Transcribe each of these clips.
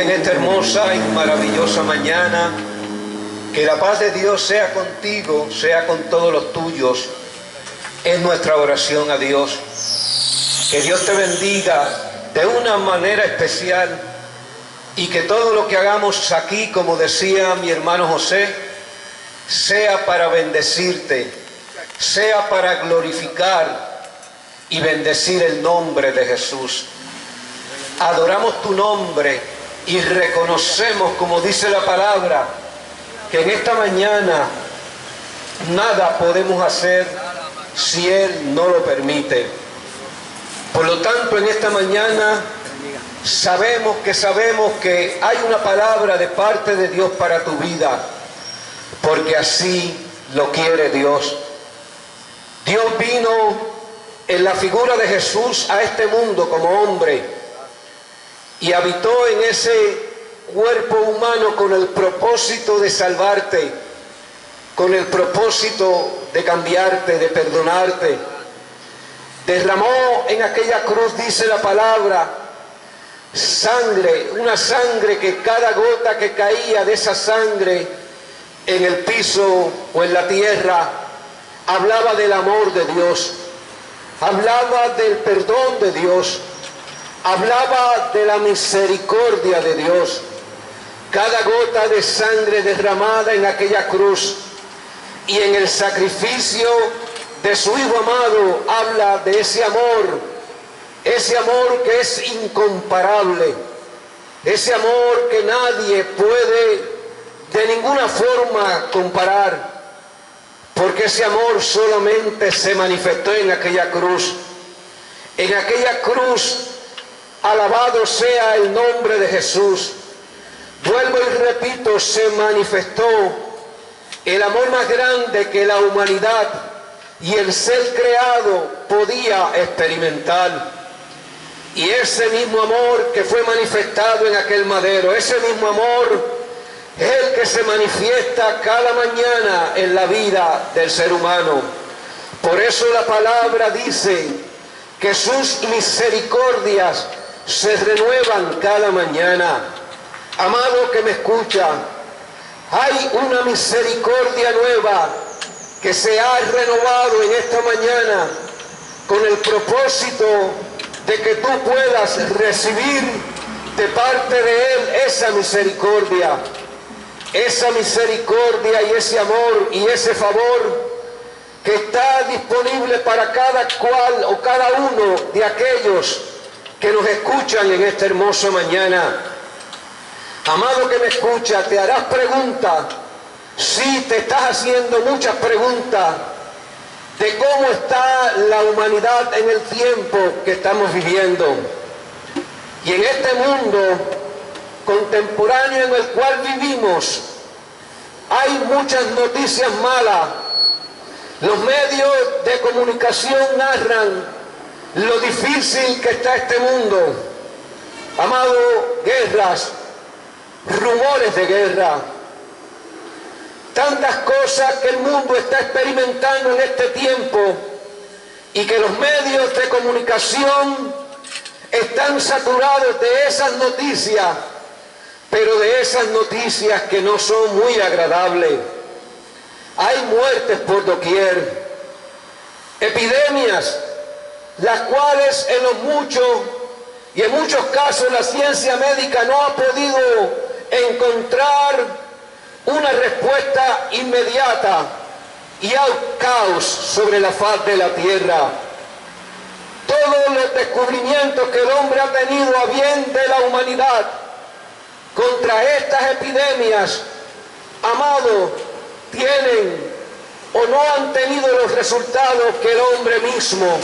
en esta hermosa y maravillosa mañana. Que la paz de Dios sea contigo, sea con todos los tuyos. Es nuestra oración a Dios. Que Dios te bendiga de una manera especial y que todo lo que hagamos aquí, como decía mi hermano José, sea para bendecirte, sea para glorificar y bendecir el nombre de Jesús. Adoramos tu nombre y reconocemos, como dice la palabra, que en esta mañana nada podemos hacer si Él no lo permite. Por lo tanto, en esta mañana sabemos que hay una palabra de parte de Dios para tu vida, porque así lo quiere Dios. Dios vino en la figura de Jesús a este mundo como hombre y habitó en ese cuerpo humano con el propósito de salvarte, con el propósito de cambiarte, de perdonarte. Derramó en aquella cruz, dice la palabra, sangre, una sangre que cada gota que caía de esa sangre en el piso o en la tierra hablaba del amor de Dios, hablaba del perdón de Dios, hablaba de la misericordia de Dios. Cada gota de sangre derramada en aquella cruz y en el sacrificio de su Hijo amado habla de ese amor que es incomparable, ese amor que nadie puede de ninguna forma comparar, porque ese amor solamente se manifestó en aquella cruz. En aquella cruz, alabado sea el nombre de Jesús. Vuelvo y repito, se manifestó el amor más grande que la humanidad y el ser creado podía experimentar. Y ese mismo amor que fue manifestado en aquel madero, ese mismo amor es el que se manifiesta cada mañana en la vida del ser humano. Por eso la palabra dice que sus misericordias se renuevan cada mañana. Amado que me escucha, hay una misericordia nueva que se ha renovado en esta mañana con el propósito de que tú puedas recibir de parte de Él esa misericordia y ese amor y ese favor que está disponible para cada cual o cada uno de aquellos que nos escuchan en esta hermosa mañana. Amado que me escucha, te harás preguntas, sí, te estás haciendo muchas preguntas de cómo está la humanidad en el tiempo que estamos viviendo. Y en este mundo contemporáneo en el cual vivimos, hay muchas noticias malas. Los medios de comunicación narran lo difícil que está este mundo. Amado, guerras, rumores de guerra, tantas cosas que el mundo está experimentando en este tiempo y que los medios de comunicación están saturados de esas noticias, pero de esas noticias que no son muy agradables. Hay muertes por doquier, epidemias, las cuales en muchos casos la ciencia médica no ha podido encontrar una respuesta inmediata y hay caos sobre la faz de la tierra. Todos los descubrimientos que el hombre ha tenido a bien de la humanidad contra estas epidemias, amado, tienen o no han tenido los resultados que el hombre mismo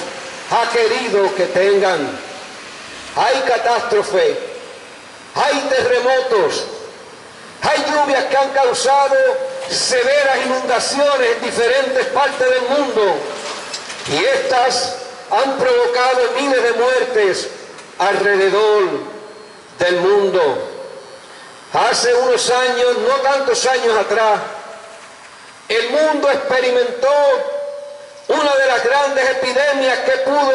ha querido que tengan. Hay catástrofe, hay terremotos, hay lluvias que han causado severas inundaciones en diferentes partes del mundo y estas han provocado miles de muertes alrededor del mundo. Hace unos años, no tantos años atrás, el mundo experimentó una de las grandes epidemias que pudo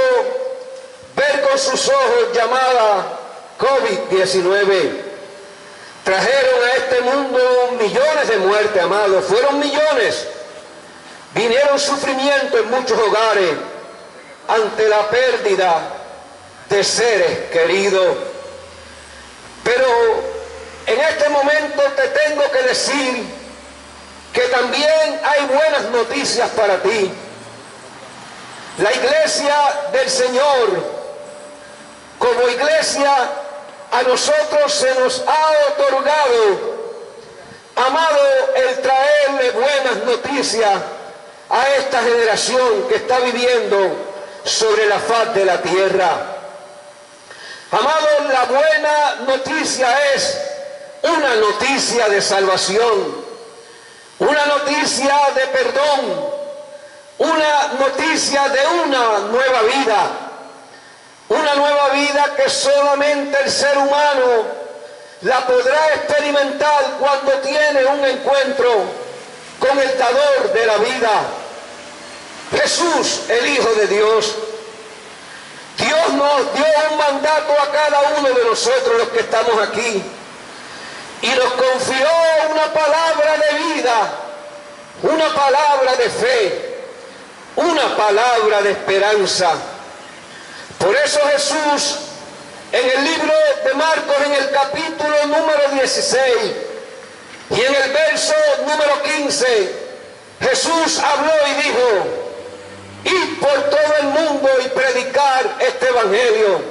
ver con sus ojos llamada COVID-19. Trajeron a este mundo millones de muertes, amados. Fueron millones. Vinieron sufrimiento en muchos hogares ante la pérdida de seres queridos. Pero en este momento te tengo que decir que también hay buenas noticias para ti. La iglesia del Señor, como iglesia, a nosotros se nos ha otorgado, amado, el traerle buenas noticias a esta generación que está viviendo sobre la faz de la tierra. Amado, la buena noticia es una noticia de salvación, una noticia de perdón, una noticia de una nueva vida que solamente el ser humano la podrá experimentar cuando tiene un encuentro con el dador de la vida, Jesús, el Hijo de Dios. Dios nos dio un mandato a cada uno de nosotros, los que estamos aquí, y nos confió una palabra de vida, una palabra de fe, una palabra de esperanza. Por eso Jesús, en el libro de Marcos, en el capítulo número 16 y en el verso número 15, Jesús habló y dijo: id por todo el mundo y predicar este evangelio.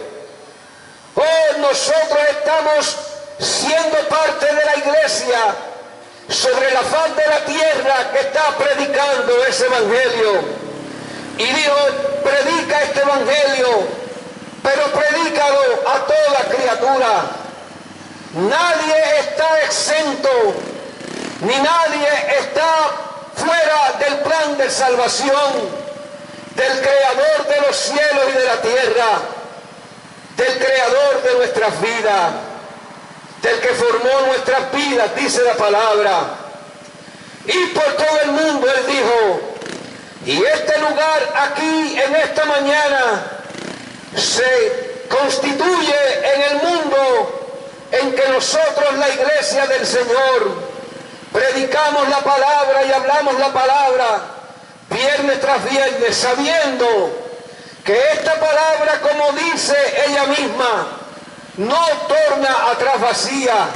Oh, nosotros estamos siendo parte de la iglesia sobre la faz de la tierra que está predicando ese evangelio. Y dijo: predica este evangelio, pero predícalo a toda criatura. Nadie está exento, ni nadie está fuera del plan de salvación del Creador de los cielos y de la tierra, del Creador de nuestras vidas, del que formó nuestras vidas, dice la palabra. Y por todo el mundo, Él dijo, y este lugar aquí en esta mañana se constituye en el mundo en que nosotros, la iglesia del Señor, predicamos la palabra y hablamos la palabra viernes tras viernes, sabiendo que esta palabra, como dice ella misma, no torna atrás vacía,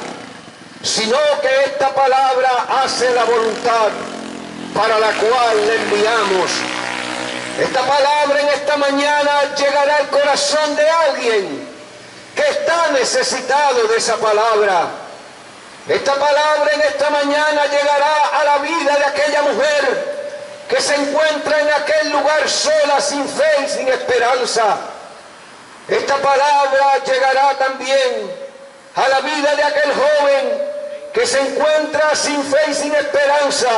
sino que esta palabra hace la voluntad para la cual le enviamos. Esta palabra en esta mañana llegará al corazón de alguien que está necesitado de esa palabra. Esta palabra en esta mañana llegará a la vida de aquella mujer que se encuentra en aquel lugar sola, sin fe y sin esperanza. Esta palabra llegará también a la vida de aquel joven que se encuentra sin fe y sin esperanza,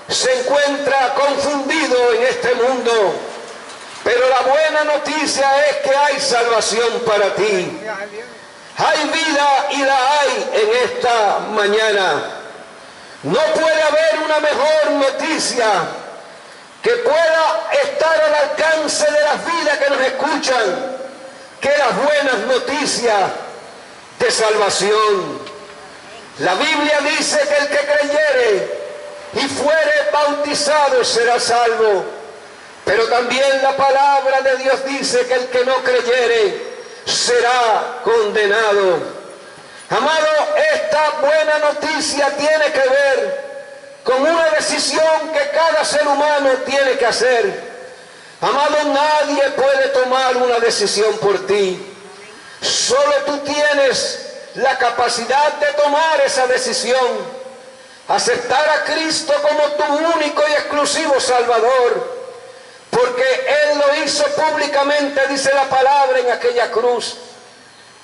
se encuentra confundido en este mundo. Pero la buena noticia es que hay salvación para ti. Hay vida y la hay en esta mañana. No puede haber una mejor noticia que pueda estar al alcance de las vidas que nos escuchan que las buenas noticias de salvación. La Biblia dice que el que creyere y fuere bautizado será salvo. Pero también la palabra de Dios dice que el que no creyere será condenado. Amado, esta buena noticia tiene que ver con una decisión que cada ser humano tiene que hacer. Amado, nadie puede tomar una decisión por ti. Solo tú tienes la capacidad de tomar esa decisión. Aceptar a Cristo como tu único y exclusivo Salvador. Porque Él lo hizo públicamente, dice la palabra, en aquella cruz.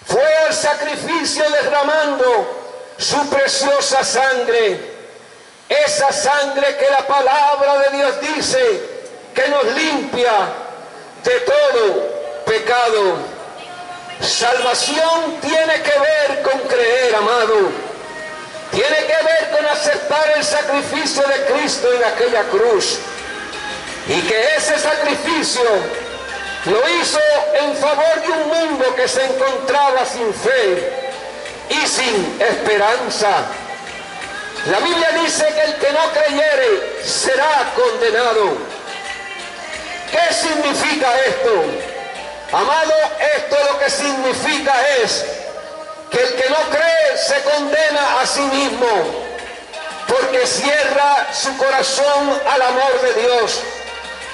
Fue el sacrificio derramando su preciosa sangre. Esa sangre que la palabra de Dios dice que nos limpia de todo pecado. Salvación tiene que ver con creer, amado. Tiene que ver con aceptar el sacrificio de Cristo en aquella cruz. Y que ese sacrificio lo hizo en favor de un mundo que se encontraba sin fe, y sin esperanza. La Biblia dice que el que no creyere será condenado. ¿Qué significa esto? Amado, esto lo que significa es que el que no cree se condena a sí mismo, porque cierra su corazón al amor de Dios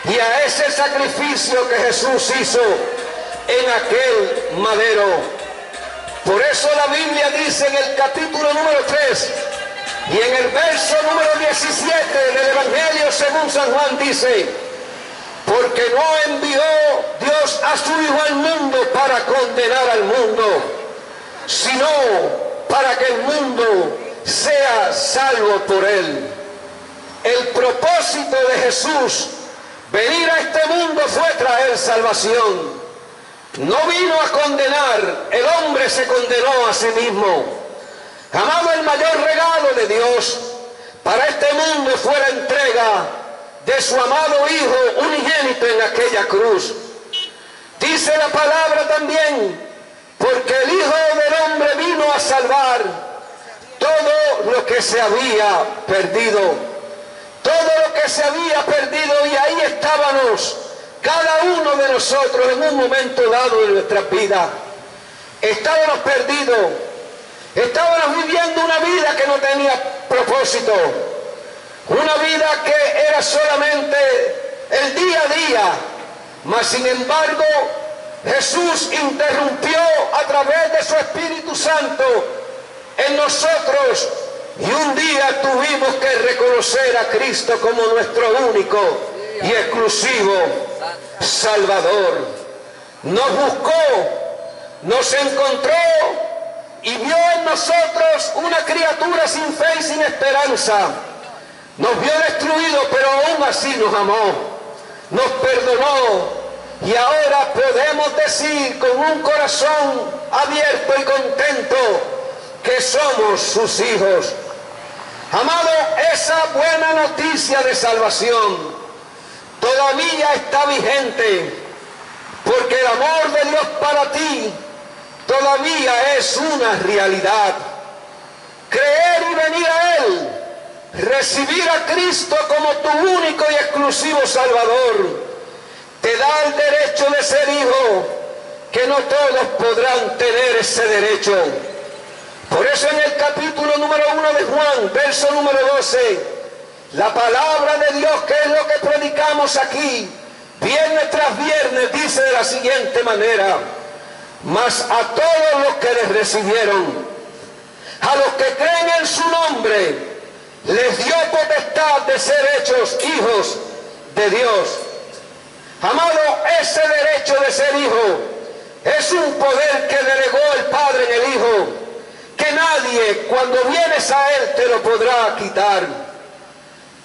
y a ese sacrificio que Jesús hizo en aquel madero. Por eso la Biblia dice en el capítulo número 3 y en el verso número 17 del Evangelio según San Juan dice: porque no envió Dios a su Hijo al mundo para condenar al mundo, sino para que el mundo sea salvo por él. El propósito de Jesús venir a este mundo fue traer salvación. No vino a condenar, el hombre se condenó a sí mismo. Amado, el mayor regalo de Dios para este mundo fue la entrega de su amado Hijo unigénito en aquella cruz. Dice la palabra también, porque el Hijo del Hombre vino a salvar todo lo que se había perdido. Todo lo que se había perdido, y ahí estábamos cada uno de nosotros en un momento dado de nuestras vidas. Estábamos perdidos, estábamos viviendo una vida que no tenía propósito, una vida que era solamente el día a día, mas sin embargo Jesús interrumpió a través de su Espíritu Santo en nosotros, y un día tuvimos que reconocer a Cristo como nuestro único y exclusivo Salvador. Nos buscó, nos encontró y vio en nosotros una criatura sin fe y sin esperanza. Nos vio destruidos, pero aún así nos amó, nos perdonó, y ahora podemos decir con un corazón abierto y contento que somos sus hijos. Amado, esa buena noticia de salvación todavía está vigente, porque el amor de Dios para ti todavía es una realidad. Creer y venir a Él, recibir a Cristo como tu único y exclusivo Salvador, te da el derecho de ser hijo, que no todos podrán tener ese derecho. Por eso en el capítulo número 1 de Juan, verso número 12, la palabra de Dios, que es lo que predicamos aquí, viernes tras viernes, dice de la siguiente manera: mas a todos los que les recibieron, a los que creen en su nombre, les dio potestad de ser hechos hijos de Dios. Amado, ese derecho de ser hijo es un poder que delegó el Padre en el Hijo, que nadie cuando vienes a Él te lo podrá quitar.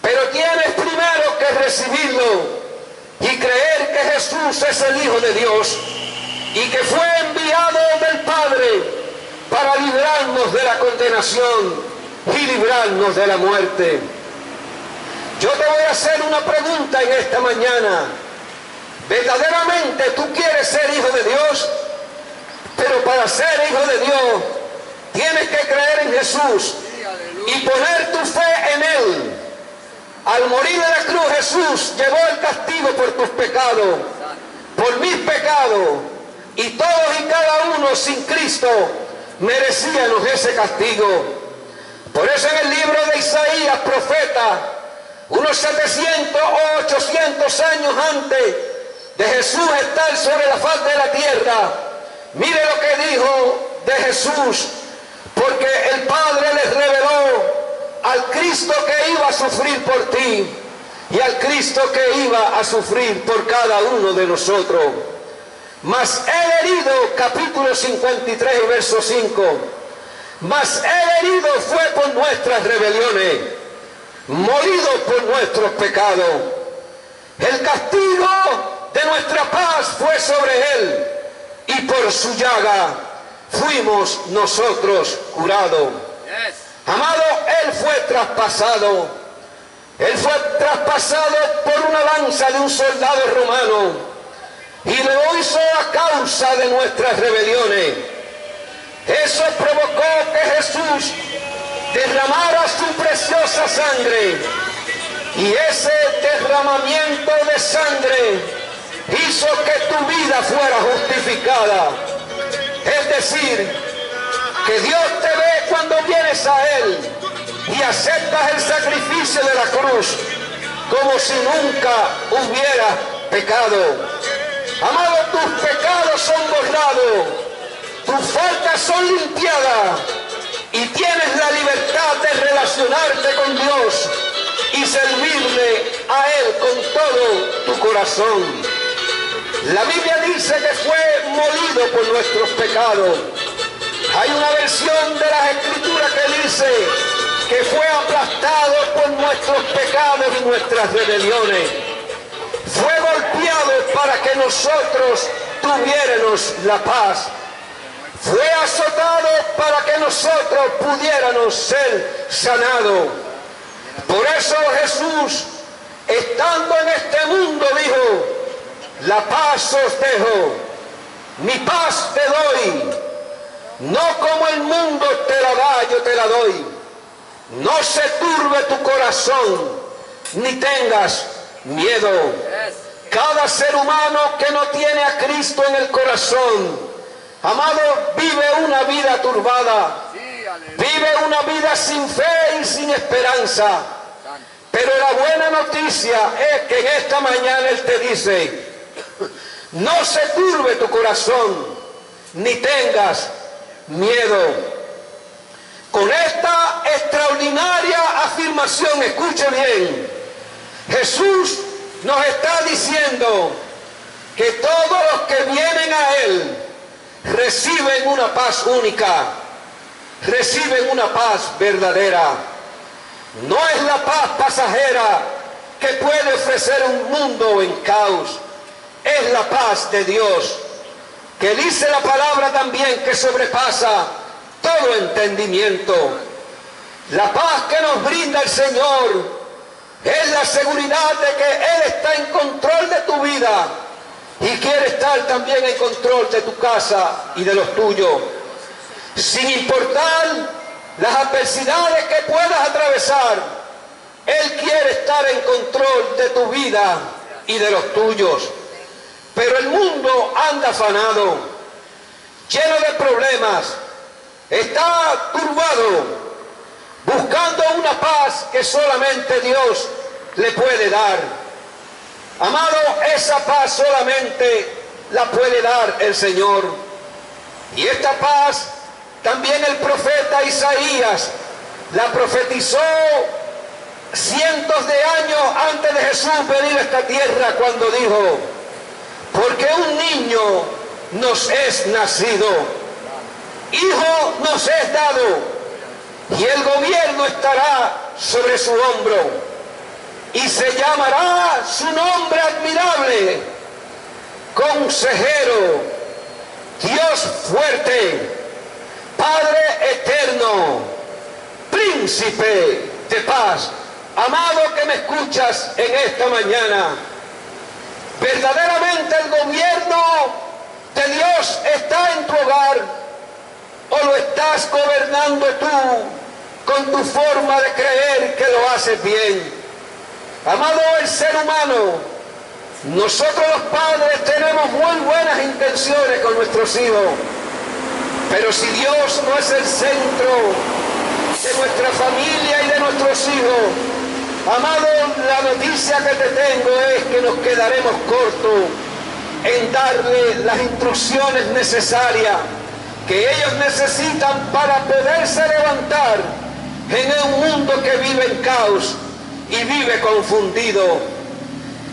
Pero tienes primero que recibirlo y creer que Jesús es el Hijo de Dios y que fue enviado del Padre para librarnos de la condenación y librarnos de la muerte. Yo te voy a hacer una pregunta en esta mañana. ¿Verdaderamente tú quieres ser hijo de Dios? Pero para ser hijo de Dios tienes que creer en Jesús y poner tu fe en Él. Al morir en la cruz, Jesús llevó el castigo por tus pecados, por mis pecados, y todos y cada uno sin Cristo merecíamos ese castigo. Por eso en el libro de Isaías, profeta, unos 700 o 800 años antes de Jesús estar sobre la faz de la tierra, mire lo que dijo de Jesús, porque el Padre les reveló al Cristo que iba a sufrir por ti y al Cristo que iba a sufrir por cada uno de nosotros. Mas Él herido, capítulo 53 y verso 5, mas Él herido fue por nuestras rebeliones, molido por nuestros pecados. El castigo de nuestra paz fue sobre Él, y por su llaga fuimos nosotros curados. Amado, Él fue traspasado. Él fue traspasado por una lanza de un soldado romano, y lo hizo a causa de nuestras rebeliones. Eso provocó Jesús derramara su preciosa sangre, y ese derramamiento de sangre hizo que tu vida fuera justificada. Es decir, que Dios te ve cuando vienes a Él y aceptas el sacrificio de la cruz como si nunca hubieras pecado. Amado, tus pecados son borrados, tus faltas son limpiadas y tienes la libertad de relacionarte con Dios y servirle a Él con todo tu corazón. La Biblia dice que fue molido por nuestros pecados. Hay una versión de las Escrituras que dice que fue aplastado por nuestros pecados y nuestras rebeliones. Fue golpeado para que nosotros tuviéramos la paz. Fue azotado para que nosotros pudiéramos ser sanados. Por eso Jesús, estando en este mundo, dijo: la paz os dejo, mi paz te doy. No como el mundo te la da, yo te la doy. No se turbe tu corazón, ni tengas miedo. Cada ser humano que no tiene a Cristo en el corazón, amado, vive una vida turbada, vive una vida sin fe y sin esperanza. Pero la buena noticia es que en esta mañana Él te dice: no se turbe tu corazón, ni tengas miedo. Con esta extraordinaria afirmación, escuche bien, Jesús nos está diciendo que todos los que vienen a Él reciben una paz única, reciben una paz verdadera. No es la paz pasajera que puede ofrecer un mundo en caos, es la paz de Dios, que dice la palabra también que sobrepasa todo entendimiento. La paz que nos brinda el Señor es la seguridad de que Él está en control de tu vida y quiere estar también en control de tu casa y de los tuyos. Sin importar las adversidades que puedas atravesar, Él quiere estar en control de tu vida y de los tuyos. Pero el mundo anda afanado, lleno de problemas, está turbado, buscando una paz que solamente Dios le puede dar. Amado, esa paz solamente la puede dar el Señor. Y esta paz también el profeta Isaías la profetizó cientos de años antes de Jesús venir a esta tierra, cuando dijo: porque un niño nos es nacido, hijo nos es dado, y el gobierno estará sobre su hombro, y se llamará su nombre admirable, Consejero, Dios fuerte, Padre eterno, Príncipe de paz. Amado que me escuchas en esta mañana, verdaderamente el gobierno de Dios está en tu hogar, o lo estás gobernando tú con tu forma de creer que lo haces bien. Amado, el ser humano, nosotros los padres tenemos muy buenas intenciones con nuestros hijos, pero si Dios no es el centro de nuestra familia y de nuestros hijos, amado, la noticia que te tengo es que nos quedaremos cortos en darle las instrucciones necesarias que ellos necesitan para poderse levantar en un mundo que vive en caos y vive confundido.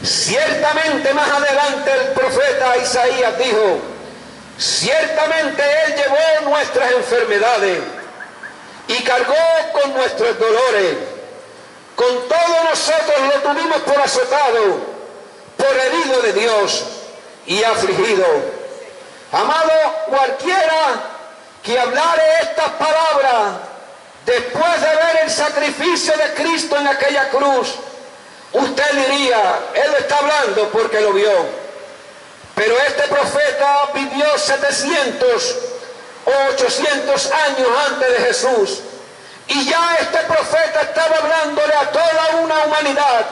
Ciertamente más adelante el profeta Isaías dijo: ciertamente Él llevó nuestras enfermedades y cargó con nuestros dolores. Con todo nosotros lo tuvimos por azotado, por herido de Dios y afligido. Amado, cualquiera que hablare estas palabras después de ver el sacrificio de Cristo en aquella cruz, usted diría: Él lo está hablando porque lo vio. Pero este profeta vivió 700 o 800 años antes de Jesús. Y ya este profeta estaba hablándole a toda una humanidad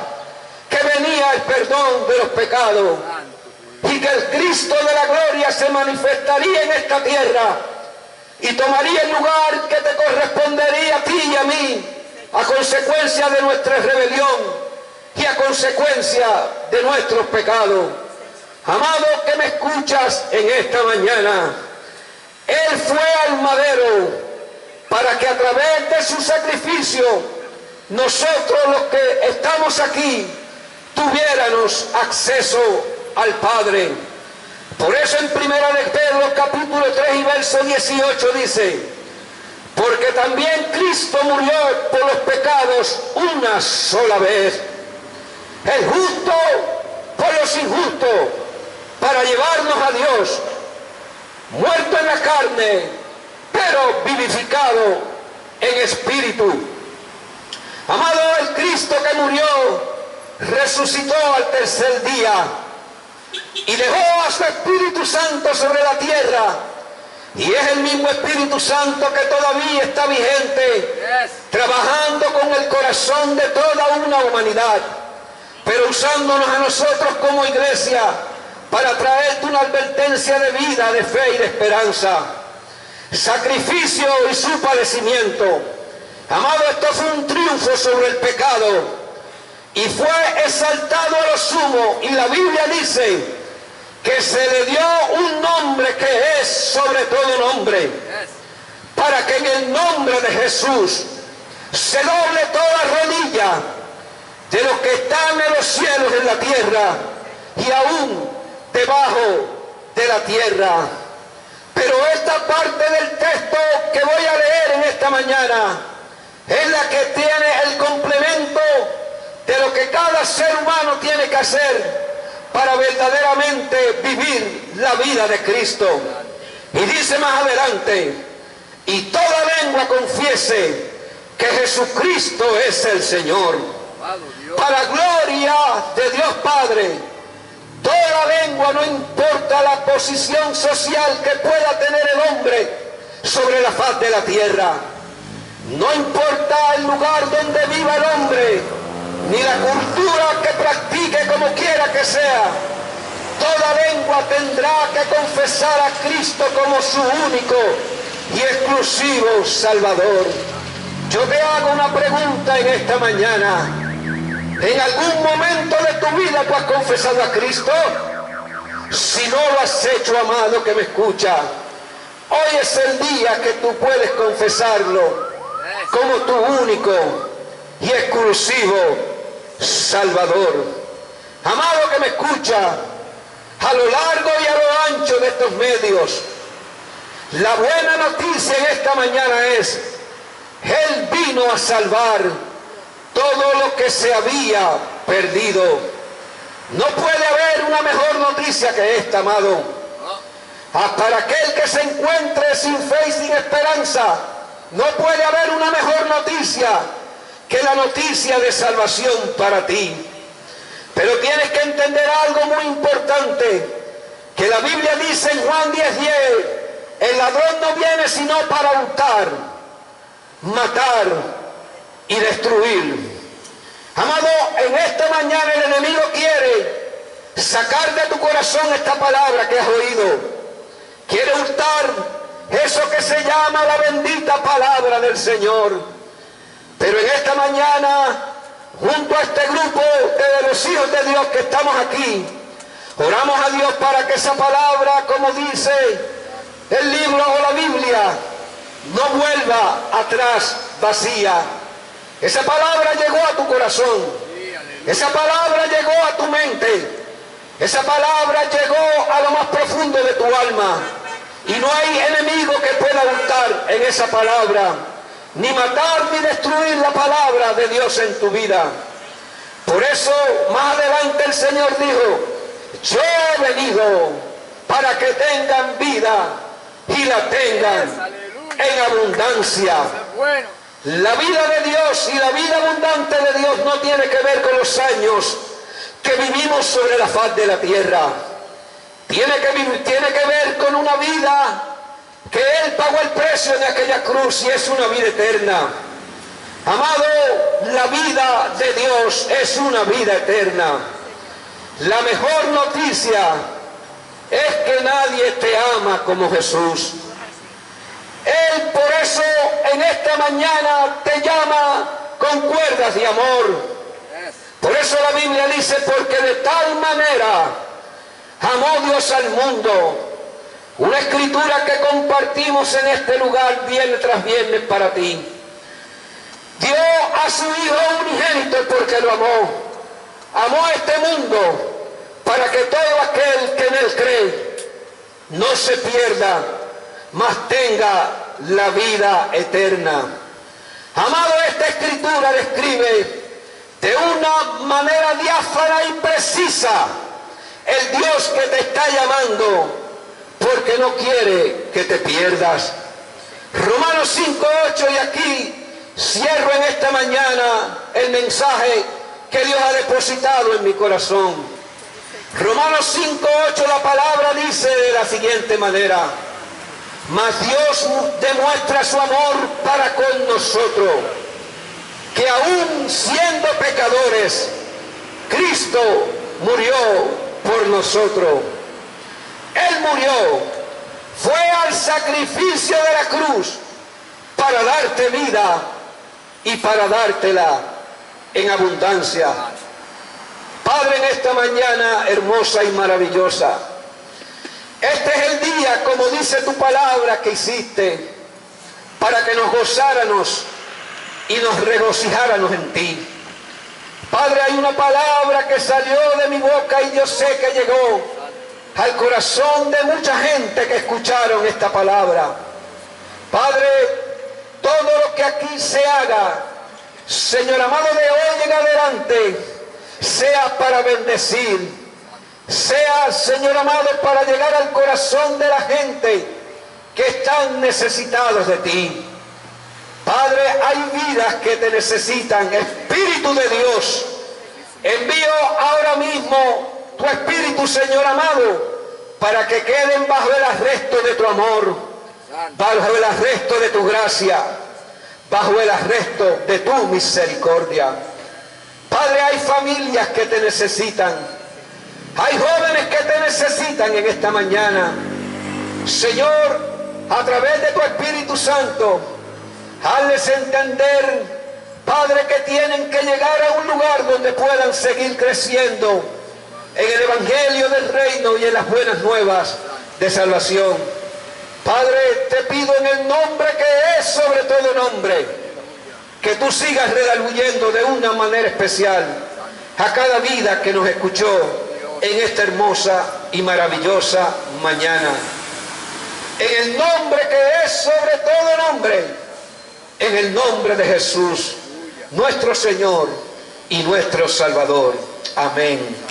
que venía el perdón de los pecados y que el Cristo de la gloria se manifestaría en esta tierra y tomaría el lugar que te correspondería a ti y a mí a consecuencia de nuestra rebelión y a consecuencia de nuestros pecados. Amado que me escuchas en esta mañana, Él fue al madero para que a través de su sacrificio nosotros los que estamos aquí tuviéramos acceso al Padre. Por eso en Primera de Pedro capítulo 3 y verso 18 dice: porque también Cristo murió por los pecados una sola vez, el justo por los injustos, para llevarnos a Dios, muerto en la carne, pero vivificado en espíritu. Amado, el Cristo que murió, resucitó al tercer día y dejó a su Espíritu Santo sobre la tierra. Y es el mismo Espíritu Santo que todavía está vigente, trabajando con el corazón de toda una humanidad, pero usándonos a nosotros como iglesia para traerte una advertencia de vida, de fe y de esperanza. Sacrificio y su padecimiento. Amado, esto fue un triunfo sobre el pecado y fue exaltado a lo sumo, y la Biblia dice que se le dio un nombre que es sobre todo nombre, para que en el nombre de Jesús se doble toda rodilla de los que están en los cielos, en la tierra y aún debajo de la tierra. Pero esta parte del texto que voy a leer en esta mañana es la que tiene el complemento de lo que cada ser humano tiene que hacer para verdaderamente vivir la vida de Cristo. Y dice más adelante: y toda lengua confiese que Jesucristo es el Señor, para gloria de Dios Padre. Toda lengua, no importa la posición social que pueda tener el hombre sobre la faz de la tierra, no importa el lugar donde viva el hombre, ni la cultura que practique como quiera que sea, toda lengua tendrá que confesar a Cristo como su único y exclusivo Salvador. Yo te hago una pregunta en esta mañana: ¿en algún momento de tu vida tú has confesado a Cristo? Si no lo has hecho, amado que me escucha, hoy es el día que tú puedes confesarlo como tu único y exclusivo Salvador. Amado que me escucha, a lo largo y a lo ancho de estos medios, la buena noticia en esta mañana es: Él vino a salvar todo lo que se había perdido. No puede haber una mejor noticia que esta, amado. Para aquel que se encuentre sin fe y sin esperanza, no puede haber una mejor noticia que la noticia de salvación para ti. Pero tienes que entender algo muy importante, que la Biblia dice en Juan 10:10, el ladrón no viene sino para hurtar, matar y destruir. Amado, en esta mañana el enemigo quiere sacar de tu corazón esta palabra que has oído. Quiere hurtar eso que se llama la bendita palabra del Señor. Pero en esta mañana, junto a este grupo de los hijos de Dios que estamos aquí, oramos a Dios para que esa palabra, como dice el libro o la Biblia, no vuelva atrás vacía. Esa palabra llegó a tu corazón, esa palabra llegó a tu mente, esa palabra llegó a lo más profundo de tu alma, y no hay enemigo que pueda hurtar en esa palabra, ni matar ni destruir la palabra de Dios en tu vida. Por eso más adelante el Señor dijo: yo he venido para que tengan vida y la tengan en abundancia. La vida de Dios y la vida abundante de Dios no tiene que ver con los años que vivimos sobre la faz de la tierra. Tiene que ver con una vida que Él pagó el precio en aquella cruz y es una vida eterna. Amado, la vida de Dios es una vida eterna. La mejor noticia es que nadie te ama como Jesús. Él por eso en esta mañana te llama con cuerdas de amor. Por eso la Biblia dice, porque de tal manera amó Dios al mundo. Una escritura que compartimos en este lugar viernes tras viernes para ti. Dio a su Hijo unigénito porque lo amó. Amó a este mundo para que todo aquel que en Él cree no se pierda, mas tenga la vida eterna. Amado, esta escritura describe de una manera diáfana y precisa el Dios que te está llamando, porque no quiere que te pierdas. Romanos 5:8, y aquí cierro en esta mañana el mensaje que Dios ha depositado en mi corazón. Romanos 5:8, la palabra dice de la siguiente manera: mas Dios demuestra su amor para con nosotros, que aún siendo pecadores, Cristo murió por nosotros. Él murió, fue al sacrificio de la cruz para darte vida y para dártela en abundancia. Padre, en esta mañana hermosa y maravillosa, este es el día, como dice tu palabra, que hiciste para que nos gozáramos y nos regocijáramos en ti. Padre, hay una palabra que salió de mi boca y yo sé que llegó al corazón de mucha gente que escucharon esta palabra. Padre, todo lo que aquí se haga, Señor amado, de hoy en adelante, sea para bendecir, sea, Señor amado, para llegar al corazón de la gente que están necesitados de ti. Padre, hay vidas que te necesitan. Espíritu de Dios, envío ahora mismo tu Espíritu, Señor amado, para que queden bajo el arresto de tu amor, bajo el arresto de tu gracia, bajo el arresto de tu misericordia. Padre, hay familias que te necesitan, hay jóvenes que te necesitan en esta mañana. Señor, a través de tu Espíritu Santo, hazles entender, Padre, que tienen que llegar a un lugar donde puedan seguir creciendo en el Evangelio del Reino y en las buenas nuevas de salvación. Padre, te pido en el nombre que es sobre todo nombre, que tú sigas redarguyendo de una manera especial a cada vida que nos escuchó en esta hermosa y maravillosa mañana. En el nombre que es sobre todo nombre, en el nombre de Jesús, nuestro Señor y nuestro Salvador. Amén.